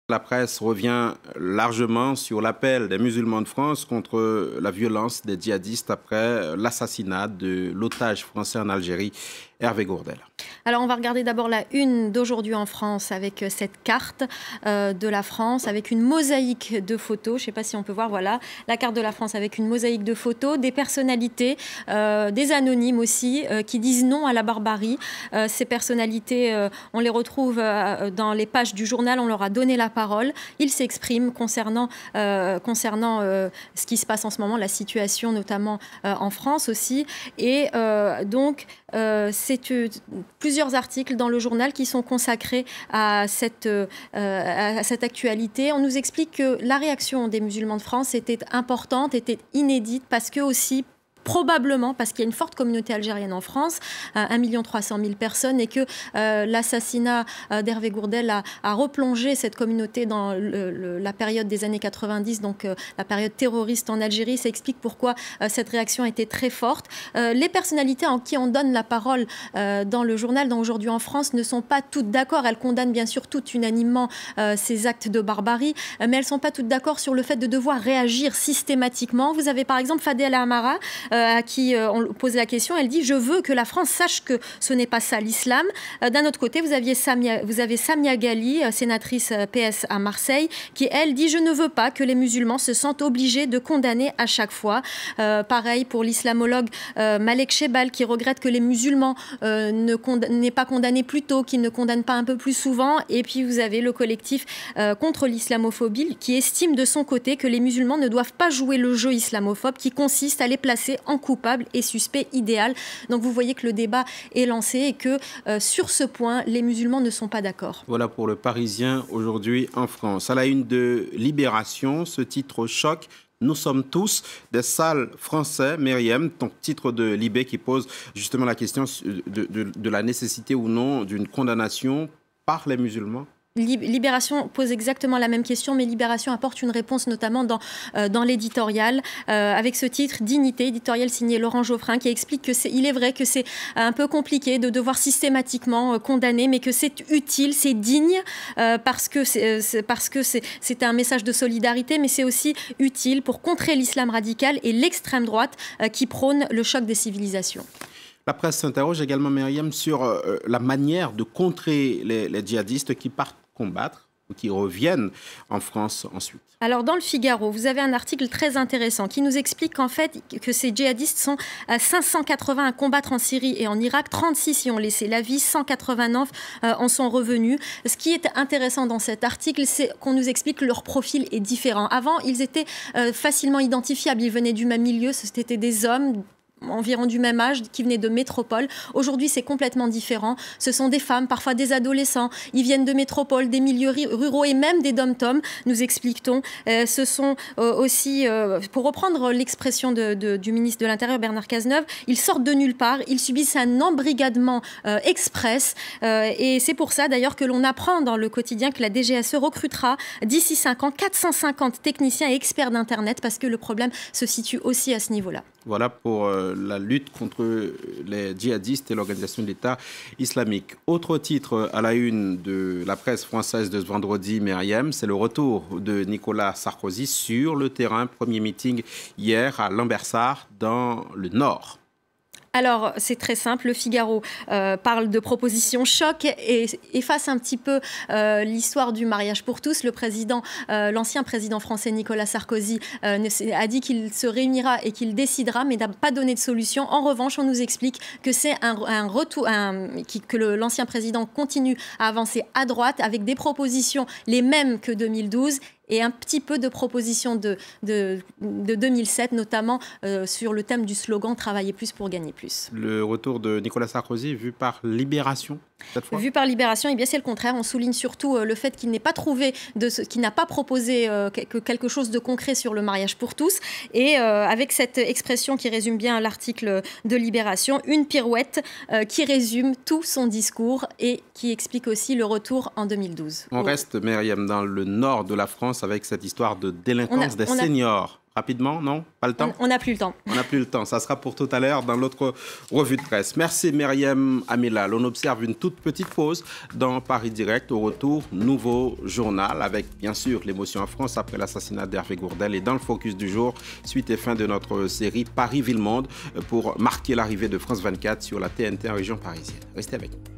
La presse revient largement sur l'appel des musulmans de France contre la violence des djihadistes après l'assassinat de l'otage français en Algérie, Hervé Gourdel. Alors on va regarder d'abord la une d'aujourd'hui en France avec cette carte de la France avec une mosaïque de photos. Je ne sais pas si on peut voir, voilà, la carte de la France avec une mosaïque de photos, des personnalités, des anonymes aussi qui disent non à la barbarie. Ces personnalités, on les retrouve dans les pages du journal, on leur a donné la parole. Ils s'expriment concernant ce qui se passe en ce moment, la situation notamment en France aussi. Et donc, c'est plusieurs articles dans le journal qui sont consacrés à cette actualité. On nous explique que la réaction des musulmans de France était importante, était inédite, parce que aussi, probablement parce qu'il y a une forte communauté algérienne en France, 1 300 000 personnes, et que l'assassinat d'Hervé Gourdel a replongé cette communauté dans la période des années 90, donc la période terroriste en Algérie. Ça explique pourquoi cette réaction a été très forte. Les personnalités en qui on donne la parole dans le journal, dans Aujourd'hui en France, ne sont pas toutes d'accord. Elles condamnent bien sûr toutes unanimement ces actes de barbarie, mais elles ne sont pas toutes d'accord sur le fait de devoir réagir systématiquement. Vous avez par exemple Fadela Amara, à qui on pose la question. Elle dit « Je veux que la France sache que ce n'est pas ça l'islam ». D'un autre côté, vous avez Samia Ghali, sénatrice PS à Marseille, qui, elle, dit « Je ne veux pas que les musulmans se sentent obligés de condamner à chaque fois ». Pareil pour l'islamologue Malek Chebal, qui regrette que les musulmans n'aient pas condamné plus tôt, qu'ils ne condamnent pas un peu plus souvent. Et puis vous avez le collectif contre l'islamophobie, qui estime de son côté que les musulmans ne doivent pas jouer le jeu islamophobe qui consiste à les placer en coupable et suspect idéal. Donc vous voyez que le débat est lancé et que sur ce point, les musulmans ne sont pas d'accord. Voilà pour le Parisien aujourd'hui en France. À la une de Libération, ce titre choque. Nous sommes tous des sales Français. Myriam, ton titre de Libé qui pose justement la question de la nécessité ou non d'une condamnation par les musulmans. Libération pose exactement la même question, mais Libération apporte une réponse notamment dans l'éditorial, avec ce titre « Dignité », éditorial signé Laurent Geoffrin, qui explique qu'il est vrai que c'est un peu compliqué de devoir systématiquement condamner, mais que c'est utile, c'est digne, parce que c'est un message de solidarité, mais c'est aussi utile pour contrer l'islam radical et l'extrême droite qui prône le choc des civilisations. La presse s'interroge également, Myriam, sur la manière de contrer les djihadistes qui partent combattre ou qui reviennent en France ensuite. Alors dans le Figaro, vous avez un article très intéressant qui nous explique qu'en fait que ces djihadistes sont à 580 à combattre en Syrie et en Irak, 36 y ont laissé la vie, 189 en sont revenus. Ce qui est intéressant dans cet article, c'est qu'on nous explique que leur profil est différent. Avant, ils étaient facilement identifiables, ils venaient du même milieu, c'était des hommes environ du même âge, qui venaient de métropole. Aujourd'hui, c'est complètement différent. Ce sont des femmes, parfois des adolescents. Ils viennent de métropole, des milieux ruraux et même des dom-toms, nous explique-t-on. Ce sont aussi, pour reprendre l'expression du ministre de l'Intérieur, Bernard Cazeneuve, ils sortent de nulle part, ils subissent un embrigadement express. Et c'est pour ça, d'ailleurs, que l'on apprend dans le quotidien que la DGSE recrutera d'ici 5 ans 450 techniciens et experts d'Internet, parce que le problème se situe aussi à ce niveau-là. Voilà pour la lutte contre les djihadistes et l'organisation de l'État islamique. Autre titre à la une de la presse française de ce vendredi, Myriam, c'est le retour de Nicolas Sarkozy sur le terrain. Premier meeting hier à Lambersart dans le Nord. Alors, c'est très simple. Le Figaro parle de propositions choc et efface un petit peu l'histoire du mariage pour tous. L'ancien président français Nicolas Sarkozy a dit qu'il se réunira et qu'il décidera, mais n'a pas donné de solution. En revanche, on nous explique que c'est un retour, que l'ancien président continue à avancer à droite avec des propositions les mêmes que 2012. Et un petit peu de propositions de 2007, notamment sur le thème du slogan « Travailler plus pour gagner plus ». Le retour de Nicolas Sarkozy vu par Libération, cette fois ? Vu par Libération, eh bien c'est le contraire. On souligne surtout le fait qu'il n'ait pas qu'il n'a pas proposé quelque chose de concret sur le mariage pour tous. Et avec cette expression qui résume bien l'article de Libération, une pirouette qui résume tout son discours et qui explique aussi le retour en 2012. On reste, Myriam, dans le nord de la France France avec cette histoire de délinquance des seniors. Rapidement, non? Pas le temps? On n'a plus le temps. On n'a plus le temps. Ça sera pour tout à l'heure dans l'autre revue de presse. Merci Myriam Amila. On observe une toute petite pause dans Paris Direct. Au retour, nouveau journal avec bien sûr l'émotion en France après l'assassinat d'Hervé Gourdel. Et dans le focus du jour, suite et fin de notre série Paris-Ville-Monde pour marquer l'arrivée de France 24 sur la TNT en région parisienne. Restez avec nous.